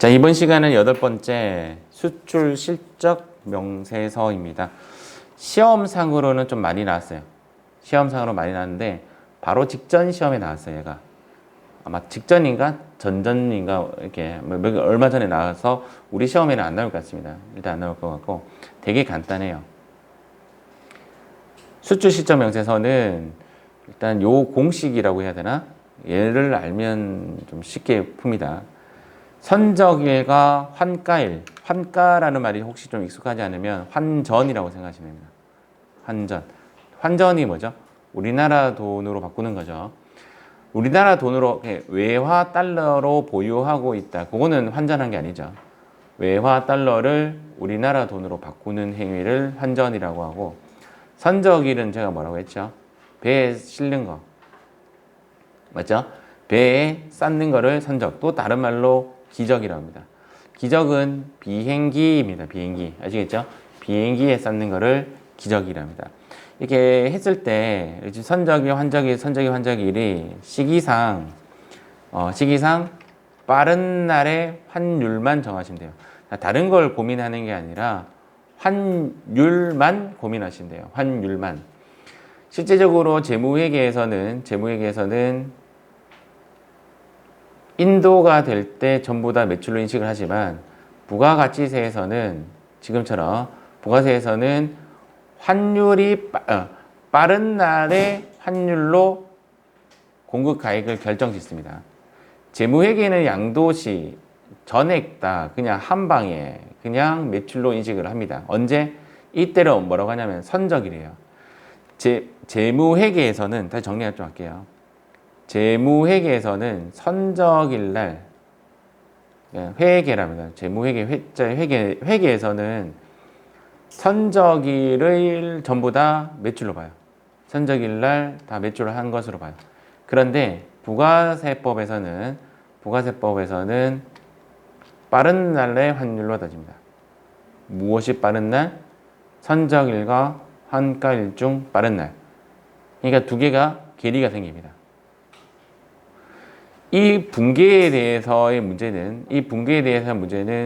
자, 이번 시간은 8번째 수출 실적 명세서입니다. 시험상으로는 좀 많이 나왔어요. 시험상으로 많이 나왔는데 바로 직전 시험에 나왔어요. 얘가 아마 직전인가 전전인가 이렇게 얼마 전에 나와서 우리 시험에는 안 나올 것 같습니다. 일단 안 나올 것 같고 되게 간단해요. 수출 실적 명세서는 일단 요 공식이라고 해야 되나? 얘를 알면 좀 쉽게 풉니다. 선적일과 환가일, 환가라는 말이 혹시 좀 익숙하지 않으면 환전이라고 생각하시면 됩니다. 환전. 환전이 뭐죠? 우리나라 돈으로 바꾸는 거죠. 우리나라 돈으로 외화 달러로 보유하고 있다. 그거는 환전한 게 아니죠. 외화 달러를 우리나라 돈으로 바꾸는 행위를 환전이라고 하고, 선적일은 제가 뭐라고 했죠? 배에 실는 거. 맞죠? 배에 쌓는 거를 선적. 또 다른 말로 기적이라고 합니다. 기적은 비행기입니다. 비행기. 아시겠죠? 비행기에 쌓는 거를 기적이라고 합니다. 이렇게 했을 때 선적이, 환적이, 선적이, 환적일이 시기상 빠른 날의 환율만 정하시면 돼요. 다른 걸 고민하는 게 아니라 환율만 고민하시면 돼요. 환율만. 실제적으로 재무회계에서는 인도가 될 때 전부 다 매출로 인식을 하지만 부가가치세에서는 지금처럼 부가세에서는 환율이 빠른 날의 환율로 공급가액을 결정짓습니다. 재무회계는 양도시 전액 다 그냥 한 방에 그냥 매출로 인식을 합니다. 언제? 이때를 뭐라고 하냐면 선적이래요. 재무회계에서는 다시 정리 좀 할게요. 재무회계에서는 선적일 날 회계랍니다. 재무회계 회계에서는 선적일을 전부 다 매출로 봐요. 선적일 날 다 매출을 한 것으로 봐요. 그런데 부가세법에서는 빠른 날의 환율로 따집니다. 무엇이 빠른 날? 선적일과 환가일 중 빠른 날. 그러니까 두 개가 괴리가 생깁니다. 이 붕괴에 대해서의 문제는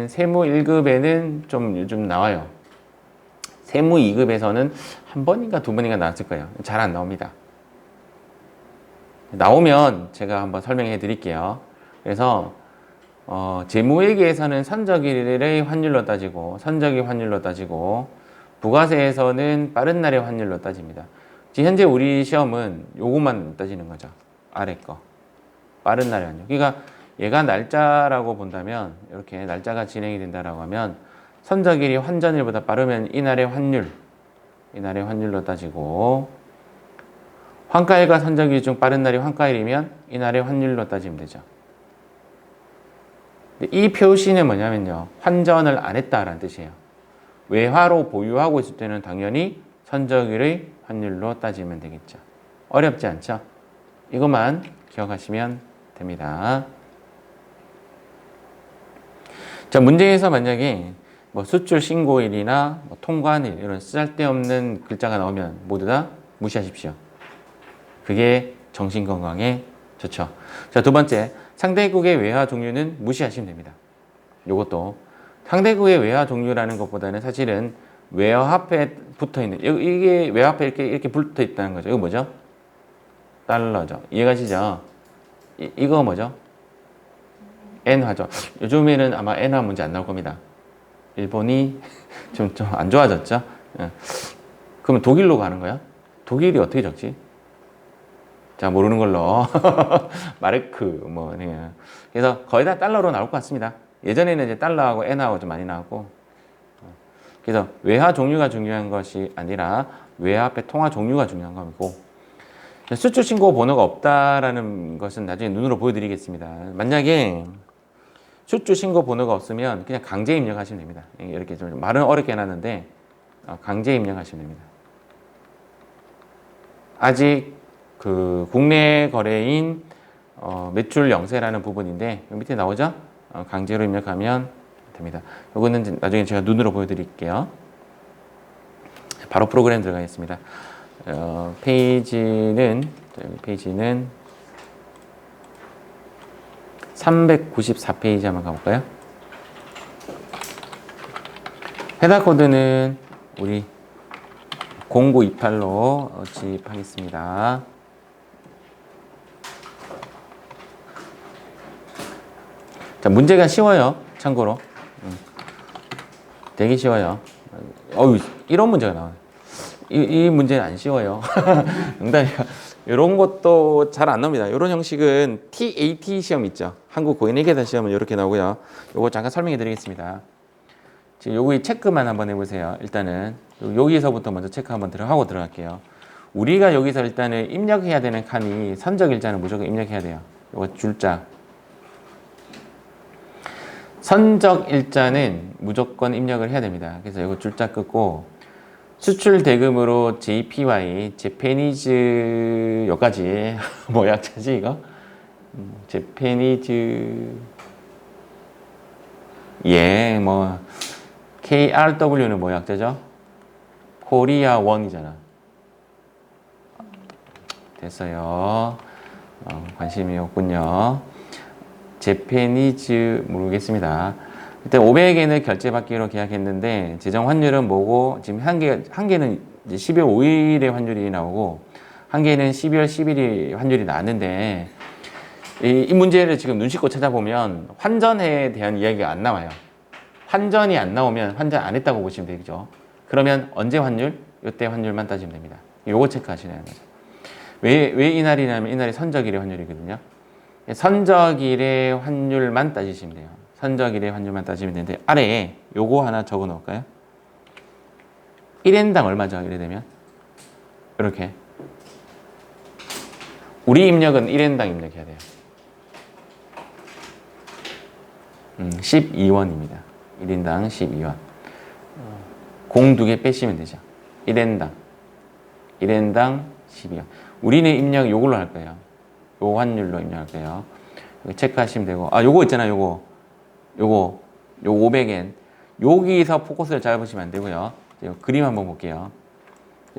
세무 1급에는 좀 요즘 나와요. 세무 2급에서는 한 번인가 두 번인가 나왔을 거예요. 잘 안 나옵니다. 나오면 제가 한번 설명해 드릴게요. 그래서 재무회계에서는 선적일의 환율로 따지고 선적일 환율로 따지고 부가세에서는 빠른 날의 환율로 따집니다. 지금 현재 우리 시험은 요것만 따지는 거죠. 아래 거. 빠른 날의 환율. 그러니까 얘가 날짜라고 본다면 이렇게 날짜가 진행이 된다라고 하면 선적일이 환전일보다 빠르면 이날의 환율로 따지고 환가일과 선적일 중 빠른 날이 환가일이면 이날의 환율로 따지면 되죠. 이 표시는 뭐냐면요. 환전을 안 했다라는 뜻이에요. 외화로 보유하고 있을 때는 당연히 선적일의 환율로 따지면 되겠죠. 어렵지 않죠? 이것만 기억하시면 됩니다. 자, 문제에서 만약에 수출 신고일이나 통관일 이런 쓸데없는 글자가 나오면 모두 다 무시하십시오. 그게 정신건강에 좋죠. 자, 두 번째, 상대국의 외화 종류는 무시하시면 됩니다. 요것도 상대국의 외화 종류라는 것보다는 사실은 외화화폐에 붙어 있는, 이게 외화화폐 이렇게 붙어 있다는 거죠. 이거 뭐죠? 달러죠. 이해가시죠? 이거 뭐죠? 엔화죠. 요즘에는 아마 엔화 문제 안 나올 겁니다. 일본이 좀 안 좋아졌죠? 그러면 독일로 가는 거야? 독일이 어떻게 적지? 자, 모르는 걸로. 마르크, 그래서 거의 다 달러로 나올 것 같습니다. 예전에는 이제 달러하고 엔화하고 좀 많이 나왔고. 그래서 외화 종류가 중요한 것이 아니라 외화화폐 통화 종류가 중요한 거고. 수출 신고 번호가 없다라는 것은 나중에 눈으로 보여드리겠습니다. 만약에 수출 신고 번호가 없으면 그냥 강제 입력하시면 됩니다. 이렇게 좀 말은 어렵게 해놨는데 강제 입력하시면 됩니다. 아직 그 국내 거래인 매출 영세라는 부분인데 밑에 나오죠? 강제로 입력하면 됩니다. 이거는 나중에 제가 눈으로 보여드릴게요. 바로 프로그램 들어가겠습니다. 페이지는 394페이지 한번 가볼까요? 해당 코드는 우리 0928로 지입하겠습니다. 자, 문제가 쉬워요. 참고로. 되게 쉬워요. 이런 문제가 나와요. 이 문제는 안 쉬워요. 농담이에요. 이런 것도 잘 안 나옵니다. 이런 형식은 TAT 시험 있죠. 한국 고인회계사 시험은 이렇게 나오고요. 요거 잠깐 설명해 드리겠습니다. 지금 요거 체크만 한번 해보세요. 일단은 여기서부터 먼저 체크 한번 하고 들어갈게요. 우리가 여기서 일단은 입력해야 되는 칸이 선적일자는 무조건 입력해야 돼요. 요거 줄자. 선적일자는 무조건 입력을 해야 됩니다. 그래서 이거 줄자 끄고 수출 대금으로 JPY, 제페니즈 여기까지 뭐 약자지 이거? 제페니즈 뭐 KRW는 뭐 약자죠? 코리아 원이잖아. 됐어요. 관심이 없군요. 제페니즈 모르겠습니다. 일단 500엔을 결제받기로 계약했는데 재정 환율은 뭐고 지금 한 개는 이제 12월 5일에 환율이 나오고 한 개는 12월 10일이 환율이 나왔는데 이 문제를 지금 눈 씻고 찾아보면 환전에 대한 이야기가 안 나와요. 환전이 안 나오면 환전 안 했다고 보시면 되죠. 그러면 언제 환율? 이때 환율만 따지면 됩니다. 요거 체크하시는 거죠. 왜 이날이냐면 이날이 선적일의 환율이거든요. 선적일의 환율만 따지시면 돼요. 선적일의 환율만 따지면 되는데 아래에 요거 하나 적어 놓을까요? 1엔당 얼마죠? 이래 되면 이렇게 우리 입력은 1엔당 입력해야 돼요. 12원입니다. 1인당 12원. 공 2개 빼시면 되죠. 1엔당 12원. 우리는 입력 요걸로 할 거예요. 요 환율로 입력할 거예요. 체크하시면 되고 요거 있잖아요. 요거 500엔 여기서 포커스를 잡으시면 안 되고요. 그림 한번 볼게요.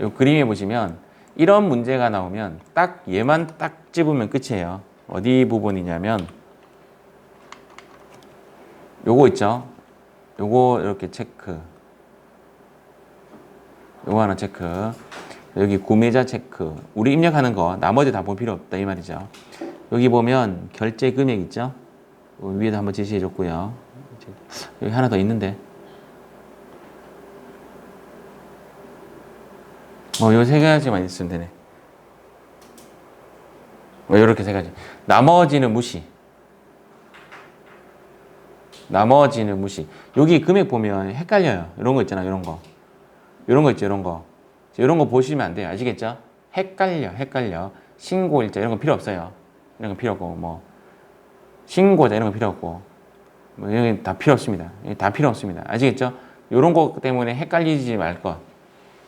요 그림에 보시면 이런 문제가 나오면 딱 얘만 딱 집으면 끝이에요. 어디 부분이냐면 요거 있죠. 요거 이렇게 체크. 요거 하나 체크. 여기 구매자 체크. 우리 입력하는 거 나머지 다 볼 필요 없다 이 말이죠. 여기 보면 결제 금액 있죠. 위에도 한번 제시해 줬고요. 여기 하나 더 있는데. 요 세 가지만 있으면 되네. 요렇게 세 가지. 나머지는 무시. 여기 금액 보면 헷갈려요. 이런 거 있잖아, 이런 거. 이런 거 있죠, 이런 거. 이런 거 보시면 안 돼요. 아시겠죠? 헷갈려. 신고일자 이런 거 필요 없어요. 이런 거 필요 없고, 뭐 신고자 이런 거 필요 없고, 뭐 이런 게 다 필요 없습니다. 다 필요 없습니다. 아시겠죠? 이런 거 때문에 헷갈리지 말 것.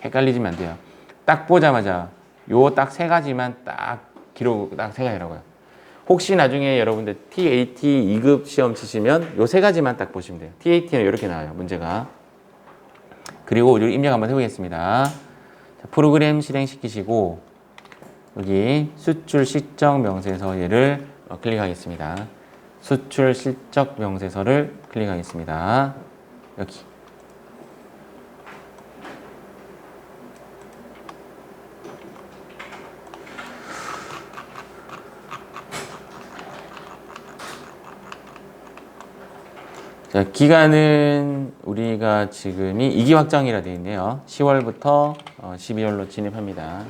헷갈리지면 안 돼요. 딱 보자마자 요 딱 세 가지만 딱 기록 딱 세 가지라고요. 혹시 나중에 여러분들 TAT 2급 시험 치시면 요 세 가지만 딱 보시면 돼요. TAT는 이렇게 나와요, 문제가. 그리고 입력 한번 해보겠습니다. 자, 프로그램 실행시키시고 여기 수출 실적 명세서 얘를 클릭하겠습니다. 수출 실적 명세서를 클릭하겠습니다. 여기. 자, 기간은 우리가 지금이 2기 확정이라 되어 있네요. 10월부터 12월로 진입합니다.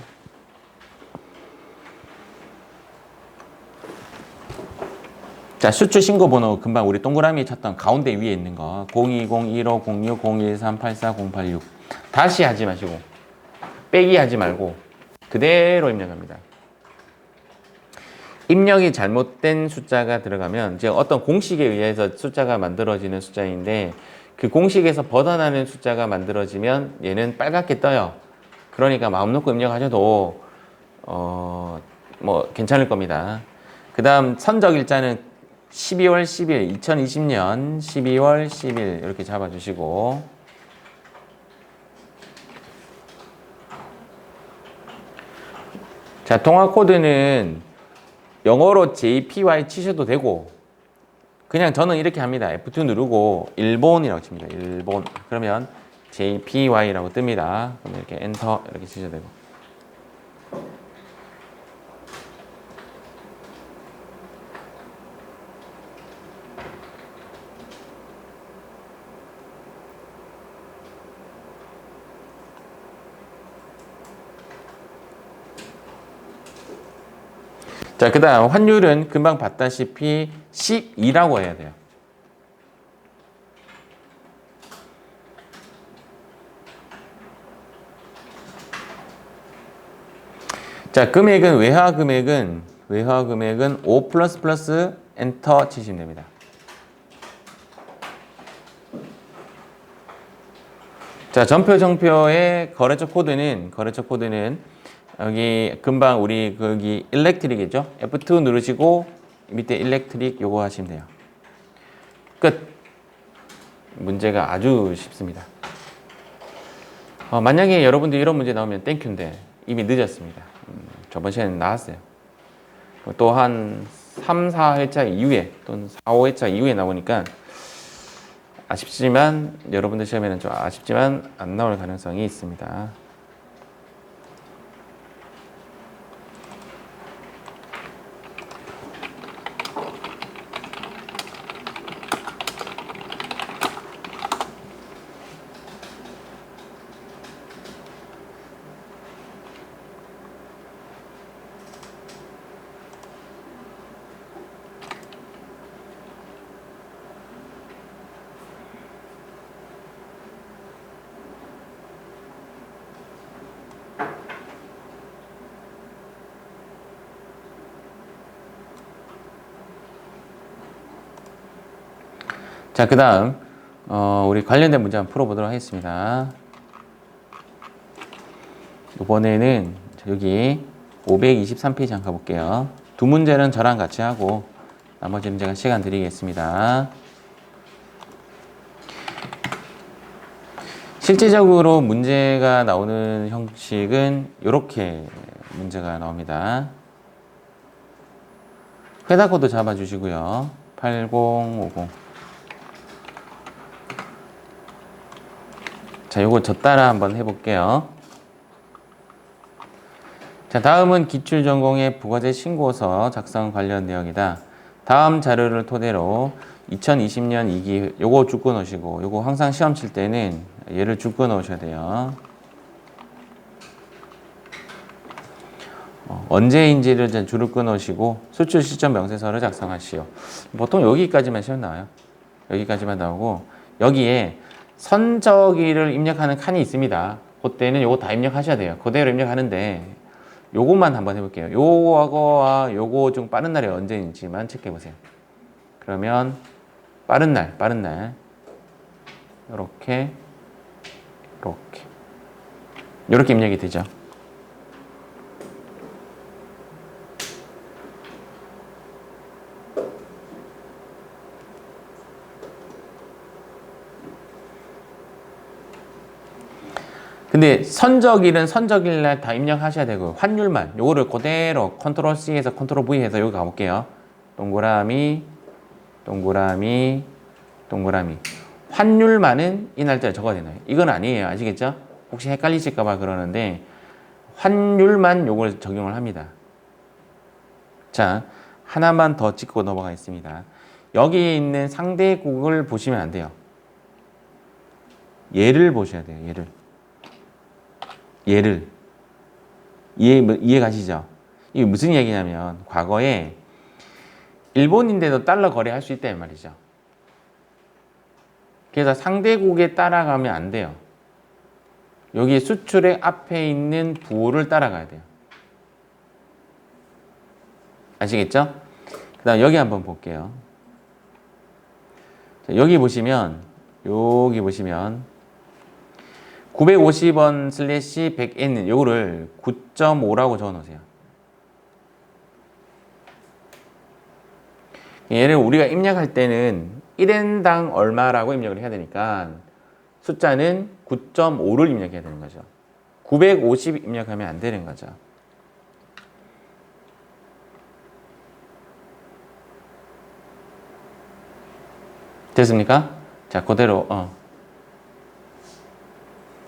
자, 수출 신고 번호 금방 우리 동그라미 쳤던 가운데 위에 있는 거 020-1506-01384086 다시 하지 마시고 빼기 하지 말고 그대로 입력합니다. 입력이 잘못된 숫자가 들어가면 이제 어떤 공식에 의해서 숫자가 만들어지는 숫자인데 그 공식에서 벗어나는 숫자가 만들어지면 얘는 빨갛게 떠요. 그러니까 마음 놓고 입력하셔도 뭐 괜찮을 겁니다. 그 다음 선적일자는 12월 10일 2020년 12월 10일 이렇게 잡아주시고 자, 통화 코드는 영어로 JPY 치셔도 되고 그냥 저는 이렇게 합니다. F2 누르고 일본이라고 칩니다. 일본. 그러면 JPY라고 뜹니다. 그럼 이렇게 엔터 이렇게 치셔도 되고. 자, 그 다음 환율은 금방 봤다시피 12라고 해야 돼요. 자, 외화 금액은 5 플러스 엔터 치시면 됩니다. 자, 전표 정표의 거래처 코드는 여기 금방 우리 거기 일렉트릭이죠. F2 누르시고 밑에 일렉트릭 요거 하시면 돼요. 끝. 문제가 아주 쉽습니다. 만약에 여러분들 이런 문제 나오면 땡큐인데 이미 늦었습니다. 저번 시간에 나왔어요. 또 한 3, 4회차 이후에 또는 4, 5회차 이후에 나오니까 아쉽지만 여러분들 시험에는 좀 아쉽지만 안 나올 가능성이 있습니다. 자, 그 다음 우리 관련된 문제 한번 풀어보도록 하겠습니다. 이번에는 여기 523페이지 한번 가볼게요. 두 문제는 저랑 같이 하고 나머지는 제가 시간 드리겠습니다. 실제적으로 문제가 나오는 형식은 이렇게 문제가 나옵니다. 회사 코드 잡아주시고요. 8050. 자, 요거 저 따라 한번 해볼게요. 자, 다음은 기출전공의 부가세 신고서 작성 관련 내용이다. 다음 자료를 토대로 2020년 2기 요거 쭉 끊으시고 요거 항상 시험 칠 때는 얘를 쭉 끊으셔야 돼요. 언제인지를 줄을 끊으시고 수출 시점 명세서를 작성하시오. 보통 여기까지만 시험 나와요. 여기까지만 나오고 여기에 선저기를 입력하는 칸이 있습니다. 그때는 요거 다 입력하셔야 돼요. 그대로 입력하는데 요것만 한번 해볼게요. 요거와 요거 중 빠른 날이 언제인지만 체크해 보세요. 그러면 빠른 날 요렇게 입력이 되죠. 근데 선적일은 선적일날 다 입력하셔야 되고 환율만 요거를 그대로 컨트롤 C에서 컨트롤 V 해서 여기 가볼게요. 동그라미 환율만은 이 날짜에 적어야 되나요? 이건 아니에요. 아시겠죠? 혹시 헷갈리실까봐 그러는데 환율만 요걸 적용을 합니다. 자, 하나만 더 찍고 넘어가겠습니다. 여기에 있는 상대국을 보시면 안 돼요. 얘를 보셔야 돼요. 얘를 이해 가시죠? 이게 무슨 얘기냐면 과거에 일본인데도 달러 거래할 수 있다는 말이죠. 그래서 상대국에 따라가면 안 돼요. 여기 수출액 앞에 있는 부호를 따라가야 돼요. 아시겠죠? 그 다음 여기 한번 볼게요. 자, 여기 보시면 950원 슬래시 100N 요거를 9.5라고 적어 놓으세요. 얘를 우리가 입력할 때는 1엔당 얼마라고 입력을 해야 되니까 숫자는 9.5를 입력해야 되는 거죠. 950 입력하면 안 되는 거죠. 됐습니까? 자, 그대로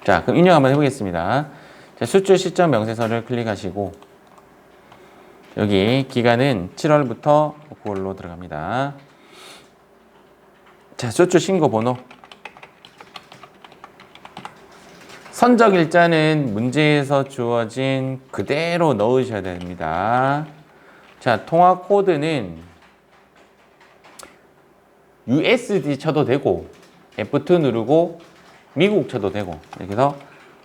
자, 그럼 입력 한번 해보겠습니다. 자, 수출 시점 명세서를 클릭하시고 여기 기간은 7월부터 9월로 들어갑니다. 자, 수출 신고 번호. 선적 일자는 문제에서 주어진 그대로 넣으셔야 됩니다. 자, 통화 코드는 USD 쳐도 되고 F2 누르고 미국 쳐도 되고 이렇게 해서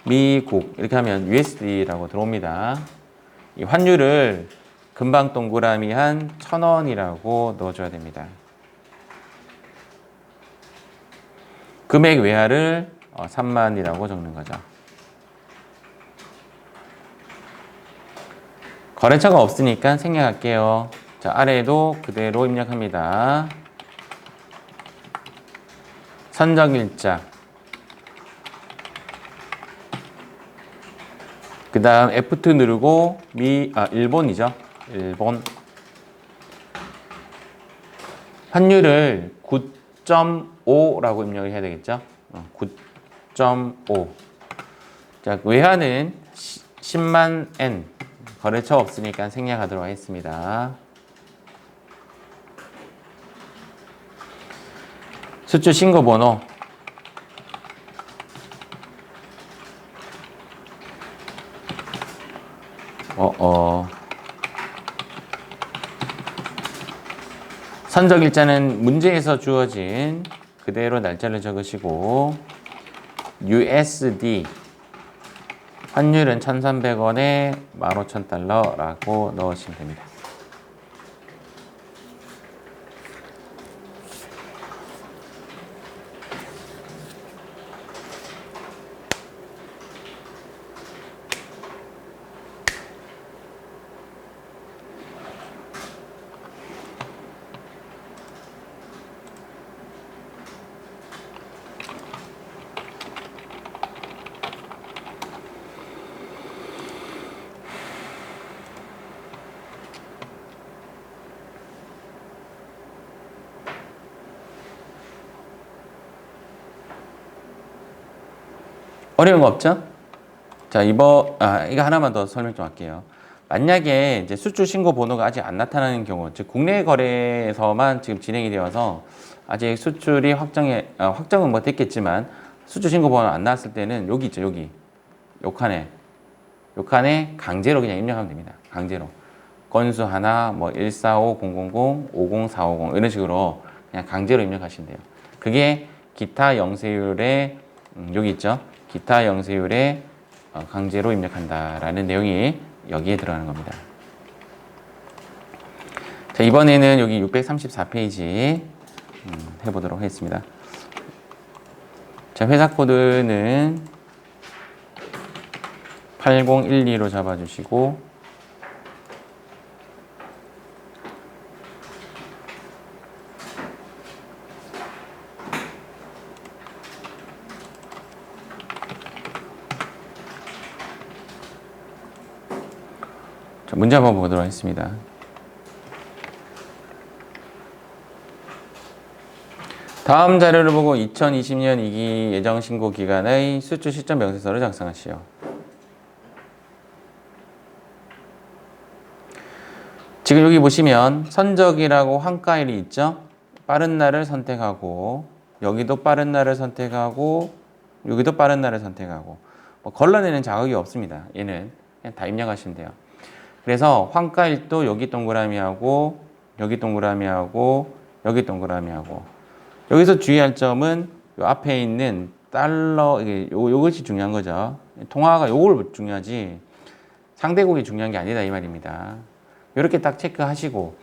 미국 이렇게 하면 USD라고 들어옵니다. 이 환율을 금방 동그라미 한 1,000원이라고 넣어줘야 됩니다. 금액 외화를 3만이라고 적는 거죠. 거래처가 없으니까 생략할게요. 자, 아래에도 그대로 입력합니다. 선적일자. 그 다음 F2 누르고 일본이죠. 일본. 환율을 9.5라고 입력을 해야 되겠죠. 9.5. 자, 외화는 10만 N. 거래처 없으니까 생략하도록 하겠습니다. 수출 신고 번호. 선적 일자는 문제에서 주어진 그대로 날짜를 적으시고 USD 환율은 1,300원에 15,000달러라고 넣으시면 됩니다. 어려운 거 없죠? 자, 이거 하나만 더 설명 좀 할게요. 만약에 이제 수출 신고 번호가 아직 안 나타나는 경우, 즉 국내 거래에서만 지금 진행이 되어서 아직 수출이 확정은 뭐 됐겠지만 수출 신고 번호 안 나왔을 때는 여기 있죠, 여기. 요 칸에 강제로 그냥 입력하면 됩니다. 강제로. 건수 하나, 뭐 145000, 50450 이런 식으로 그냥 강제로 입력하시면 돼요. 그게 기타 영세율에 여기 있죠. 기타 영세율에 강제로 입력한다라는 내용이 여기에 들어가는 겁니다. 자, 이번에는 여기 634페이지 해보도록 하겠습니다. 자, 회사 코드는 8012로 잡아주시고 자, 문제 한번 보도록 하겠습니다. 다음 자료를 보고 2020년 2기 예정신고 기간의 수출 시점 명세서를 작성하시오. 지금 여기 보시면 선적이라고 한가일이 있죠. 빠른 날을 선택하고 여기도 빠른 날을 선택하고 여기도 빠른 날을 선택하고 뭐 걸러내는 자극이 없습니다. 얘는 그냥 다 입력하시면 돼요. 그래서 환가일도 여기 동그라미하고 여기 동그라미하고 여기 동그라미하고 여기서 주의할 점은 요 앞에 있는 달러 요것이 중요한 거죠. 통화가 요걸 중요하지 상대국이 중요한 게 아니다 이 말입니다. 이렇게 딱 체크하시고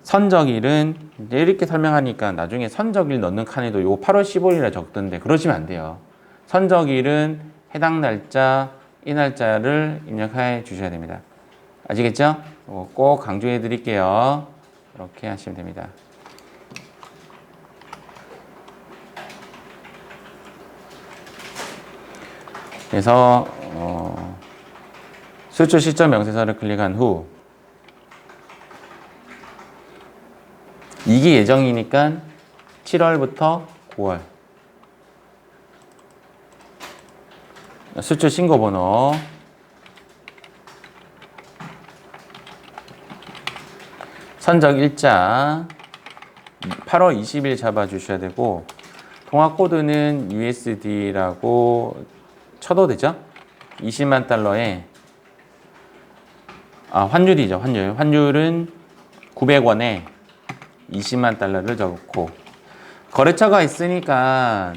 선적일은 이제 이렇게 설명하니까 나중에 선적일 넣는 칸에도 요 8월 15일이라 적던데 그러시면 안 돼요. 선적일은 해당 날짜 이 날짜를 입력해 주셔야 됩니다. 아시겠죠? 꼭 강조해 드릴게요. 이렇게 하시면 됩니다. 그래서 수출 시점 명세서를 클릭한 후 2기 예정이니까 7월부터 9월 수출 신고번호, 선적 일자 8월 20일 잡아주셔야 되고, 통화 코드는 USD라고 쳐도 되죠? 20만 달러에, 환율이죠, 환율. 환율은 900원에 20만 달러를 적고, 거래처가 있으니까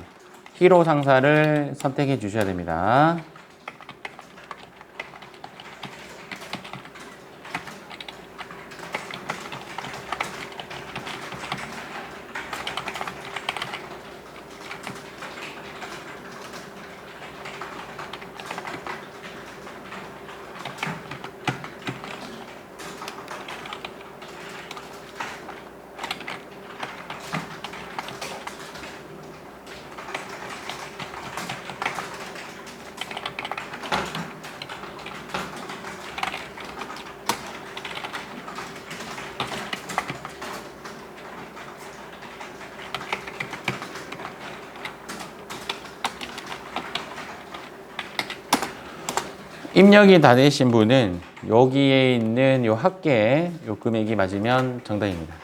히로 상사를 선택해 주셔야 됩니다. 입력이 다 되신 분은 여기에 있는 요 합계 요 금액이 맞으면 정답입니다.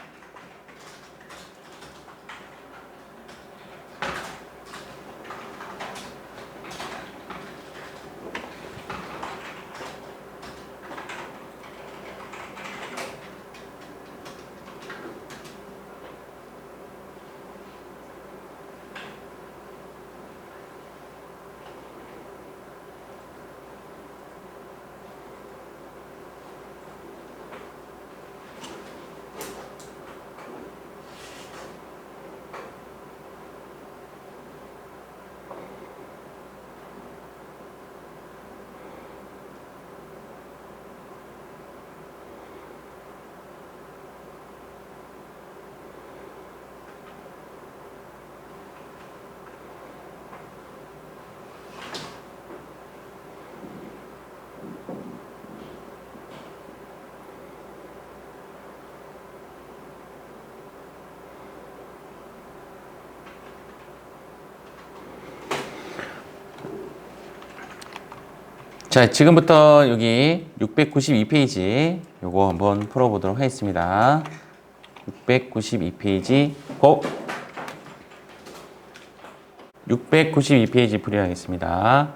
자, 지금부터 여기 692페이지 요거 한번 풀어보도록 하겠습니다. 692페이지 고! 692페이지 풀이하겠습니다.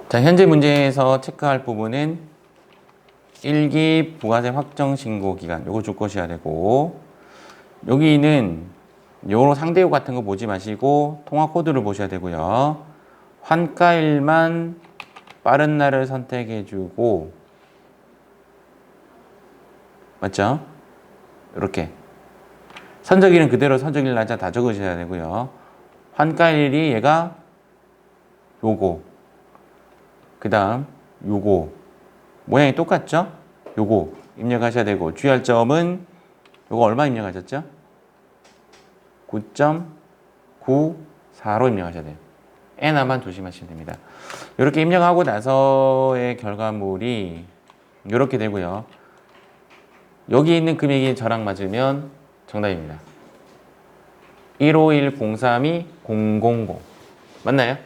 자, 현재 문제에서 체크할 부분은 1기 부가세 확정 신고 기간 요거 줄 것이어야 되고, 여기는 요런 상대요 같은 거 보지 마시고 통화 코드를 보셔야 되고요. 환가일만 빠른 날을 선택해 주고, 맞죠? 이렇게 선적일은 그대로 선적일 날짜 다 적으셔야 되고요. 환가일이 얘가 요거, 그 다음 요거 모양이 똑같죠? 요거 입력하셔야 되고, 주의할 점은 요거 얼마 입력하셨죠? 9.94로 입력하셔야 돼요. 에나만 조심하시면 됩니다. 이렇게 입력하고 나서의 결과물이 이렇게 되고요. 여기 있는 금액이 저랑 맞으면 정답입니다. 151032000 맞나요?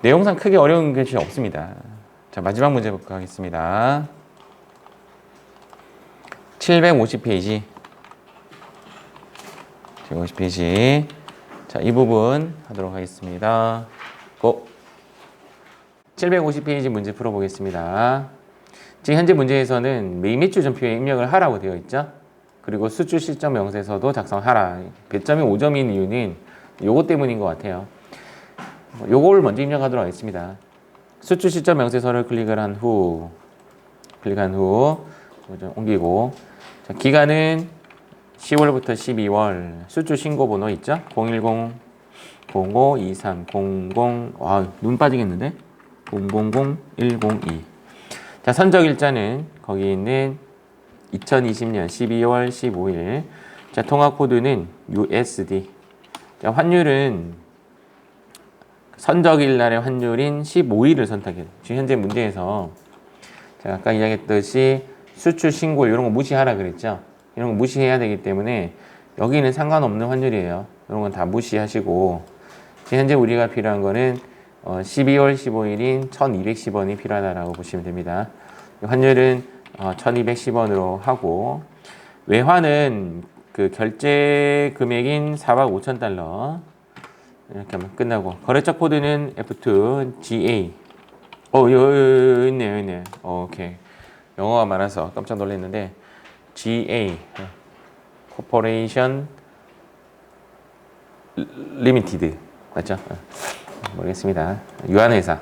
내용상 크게 어려운 것이 없습니다. 자, 마지막 문제 볼까 하겠습니다. 750페이지. 750페이지. 자, 이 부분 하도록 하겠습니다. 고! 750페이지 문제 풀어보겠습니다. 지금 현재 문제에서는 매입매출 전표에 입력을 하라고 되어 있죠. 그리고 수출 시점 명세서도 작성하라. 배점이 5점인 이유는 요거 때문인 것 같아요. 요거를 먼저 입력하도록 하겠습니다. 수출 시점 명세서를 클릭한 후 옮기고, 자, 기간은 10월부터 12월, 수출 신고 번호 있죠? 010-05-2300, 눈 빠지겠는데? 000102. 자, 선적 일자는 거기 있는 2020년 12월 15일. 자, 통화 코드는 USD. 자, 환율은 선적일 날의 환율인 15일을 선택해요. 지금 현재 문제에서 제가 아까 이야기했듯이 수출 신고 이런 거 무시하라 그랬죠. 이런 거 무시해야 되기 때문에 여기는 상관없는 환율이에요. 이런 건 다 무시하시고 지금 현재 우리가 필요한 거는 12월 15일인 1210원이 필요하다라고 보시면 됩니다. 환율은 1210원으로 하고 외화는 그 결제 금액인 4억 5천 달러 이렇게 하면 끝나고 거래처 코드는 F2GA 여기 있네. 오케이. 영어가 많아서 깜짝 놀랐는데 GA 코퍼레이션 리미티드 맞죠? 모르겠습니다. 유한회사.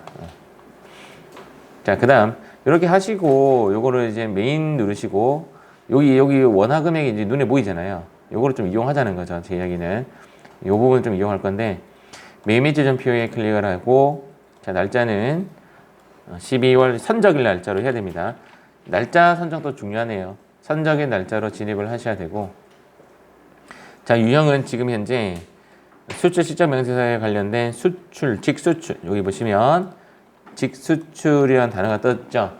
자, 그다음 이렇게 하시고 요거를 이제 메인 누르시고 여기 원화 금액이 이제 눈에 보이잖아요. 요거를 좀 이용하자는 거죠. 제 이야기는 요 부분 좀 이용할 건데 매일 매주 전표에 클릭을 하고 자, 날짜는 12월 선적일 날짜로 해야 됩니다. 날짜 선정도 중요하네요. 선적의 날짜로 진입을 하셔야 되고 자, 유형은 지금 현재 수출 시점 명세서에 관련된 수출, 직수출 여기 보시면 직수출이라는 단어가 떴죠.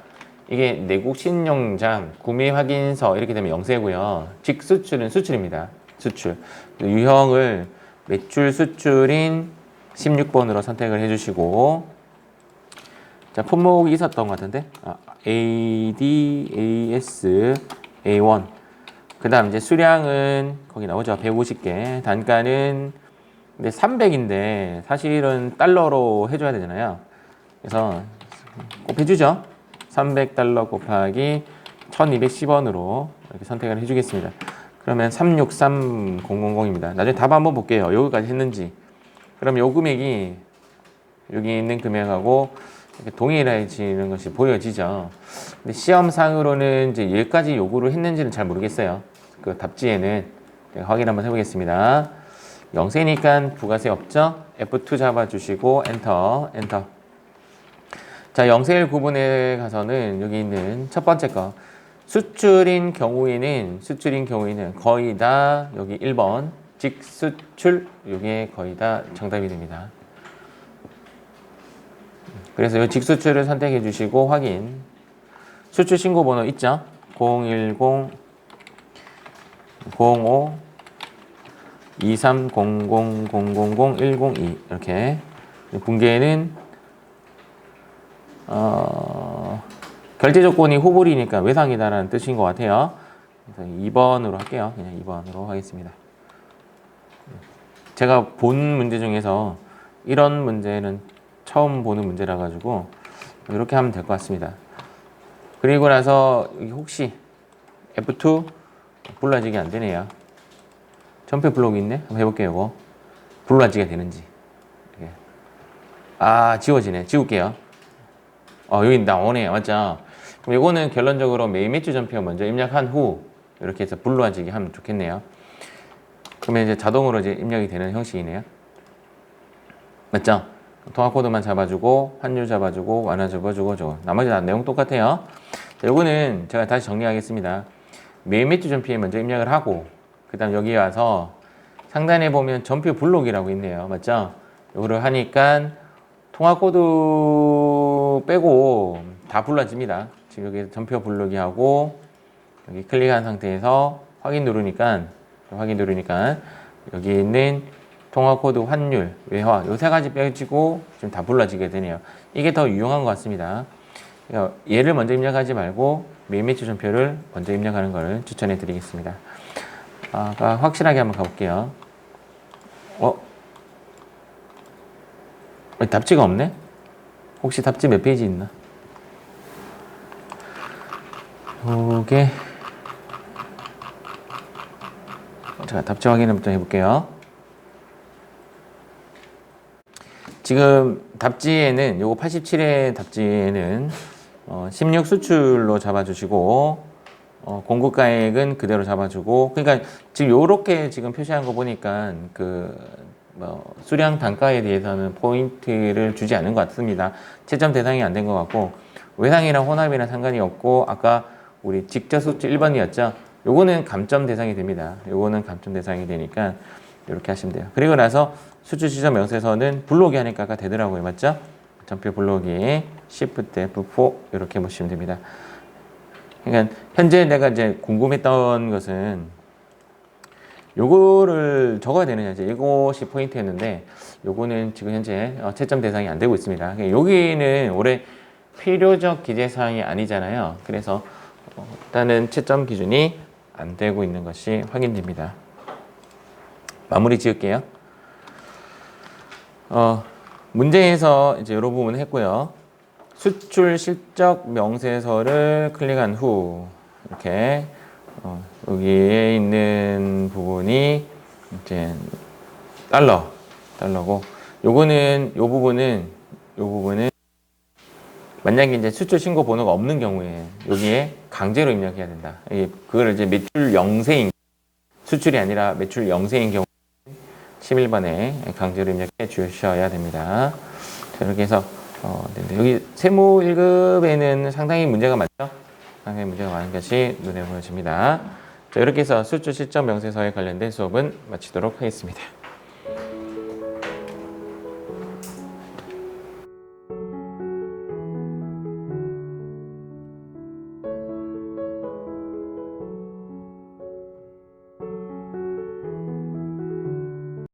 이게 내국 신용장, 구매 확인서 이렇게 되면 영세고요. 직수출은 수출입니다. 수출. 유형을 매출 수출인 16번으로 선택을 해주시고 자, 품목이 있었던 것 같은데 AD, AS, A1 그 다음 이제 수량은 거기 나오죠. 150개 단가는 근데 300인데 사실은 달러로 해줘야 되잖아요. 그래서 꼭 해주죠. 300달러 곱하기 1210원으로 이렇게 선택을 해주겠습니다. 그러면 363000입니다. 나중에 답 한번 볼게요. 여기까지 했는지. 그럼 요 금액이 여기 있는 금액하고 이렇게 동일해지는 것이 보여지죠. 근데 시험상으로는 이제 여기까지 요구를 했는지는 잘 모르겠어요. 그 답지에는 제가 확인 한번 해보겠습니다. 0세니까 부가세 없죠? F2 잡아주시고 엔터. 자, 0세일 구분에 가서는 여기 있는 첫 번째 거 수출인 경우에는 거의 다 여기 1번 직수출 이게 거의 다 정답이 됩니다. 그래서 이 직수출을 선택해 주시고 확인. 수출 신고 번호 있죠? 010 05 23000000102 이렇게 분계는 결제 조건이 후불이니까 외상이다라는 뜻인 것 같아요. 그래서 2번으로 할게요. 그냥 2번으로 하겠습니다. 제가 본 문제 중에서 이런 문제는 처음 보는 문제라 가지고 이렇게 하면 될 것 같습니다. 그리고 나서 혹시 F2 불러지기 안 되네요. 전표 블록이 있네. 한번 해볼게요. 이거 불러지게 되는지. 이렇게. 지워지네. 지울게요. 여기 나오네요. 맞죠? 그럼 이거는 결론적으로 매일 매주 전표 먼저 입력한 후 이렇게 해서 불러지게 하면 좋겠네요. 그러면 이제 자동으로 이제 입력이 되는 형식이네요. 맞죠? 통화 코드만 잡아주고 환율 잡아주고 완화 잡아주고 저거 나머지 다 내용 똑같아요. 자, 요거는 제가 다시 정리하겠습니다. 매일 매주 전표에 먼저 입력을 하고 그 다음 여기 와서 상단에 보면 전표 블록이라고 있네요. 맞죠? 요거를 하니까 통화 코드 빼고 다 불러집니다. 지금 여기 전표 블록이 하고 여기 클릭한 상태에서 확인 누르니까 여기 있는 통화 코드 환율, 외화 요 세 가지 빼지고 지금 다 불러지게 되네요. 이게 더 유용한 것 같습니다. 얘를 먼저 입력하지 말고 매일 매주 전표를 먼저 입력하는 것을 추천해 드리겠습니다. 확실하게 한번 가볼게요. 답지가 없네? 혹시 답지 몇 페이지 있나? 요게 제가 답지 확인부터 해볼게요. 지금 답지에는 요거 87의 답지에는 16 수출로 잡아주시고 공급가액은 그대로 잡아주고 그러니까 지금 요렇게 지금 표시한 거 보니까 수량 단가에 대해서는 포인트를 주지 않은 것 같습니다. 채점 대상이 안 된 것 같고 외상이랑 혼합이랑 상관이 없고 아까 우리 직접 수출 1번이었죠. 요거는 감점 대상이 됩니다. 요거는 감점 대상이 되니까 이렇게 하시면 돼요. 그리고 나서 수출 시점 명세서는 블록이 하니까 아까 되더라고요. 맞죠? 전표 블록이 Shift F4 이렇게 보시면 됩니다. 그러니까 현재 내가 이제 궁금했던 것은 요거를 적어야 되느냐, 이제 이것이 포인트였는데, 요거는 지금 현재 채점 대상이 안 되고 있습니다. 여기는 올해 필요적 기재사항이 아니잖아요. 그래서 일단은 채점 기준이 안 되고 있는 것이 확인됩니다. 마무리 지을게요. 문제에서 이제 이런 부분 했고요. 수출 실적 명세서를 클릭한 후 이렇게 여기에 있는 부분이 이제 달러고, 요거는 요 부분은 만약에 이제 수출 신고 번호가 없는 경우에 여기에 강제로 입력해야 된다. 그걸 이제 매출 영세인, 수출이 아니라 매출 영세인 경우 11번에 강제로 입력해 주셔야 됩니다. 자, 이렇게 해서 여기 세무 1급에는 상당히 문제가 많죠? 상당히 문제가 많은 것이 눈에 보여집니다. 자, 이렇게 해서 수출 실적 명세서에 관련된 수업은 마치도록 하겠습니다.